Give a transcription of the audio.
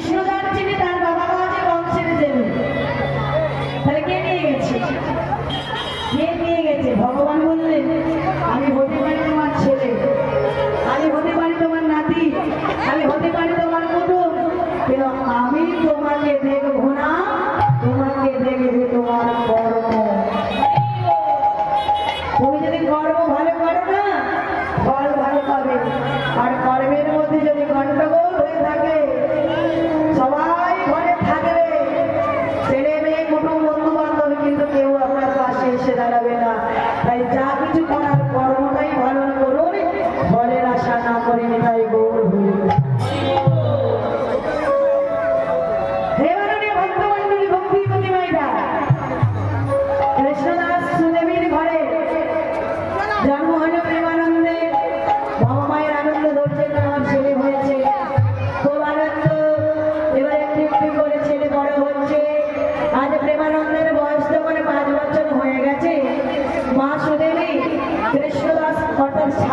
কৃষ্ণ যাচ্ছিনি তার বাবা মা যে বংশের দেবে, তাহলে কে নিয়ে গেছে? কে নিয়ে গেছে? ভগবান বললেন আমি হতে পারি তোমার ছেলে, আমি হতে পারি তোমার নাতি, আমি হতে পারি তোমার কুটুম, কিন্তু আমি তোমাকে দেখবো না, তোমাকে দেখবে তোমার কর্ম। তুমি যদি কর্ম ভালো করো না, ফল ভালো পাবে। আর কর্মের মধ্যে যদি গন্ডগোল হয়ে থাকে, সবাই ঘরে থাকবে, ছেলে মেয়ে কুটুম বন্ধু বান্ধব, কিন্তু কেউ আপনার পাশে এসে দাঁড়াবে না। তাই যা কিছু করার কর্মটাই ভালো করুন, ফলের আশা না করে তাই গৌর হইল। হে মাননীয় ভক্তমণ্ডলী, ভক্তিপতি মাইরা, কৃষ্ণদাস সুদেবীর ঘরে জন্ম হল প্রেমানন্দে। বাবা মায়ের আনন্দ ধরছেন, আমার ছেলে হয়েছে, খুব আনন্দ। এবার একটু একটু করে ছেলে বড় হচ্ছে। আজ প্রেমানন্দের বয়স যখন 5 বছর হয়ে গেছে, মা সুদেবী কৃষ্ণদাস অর্থাৎ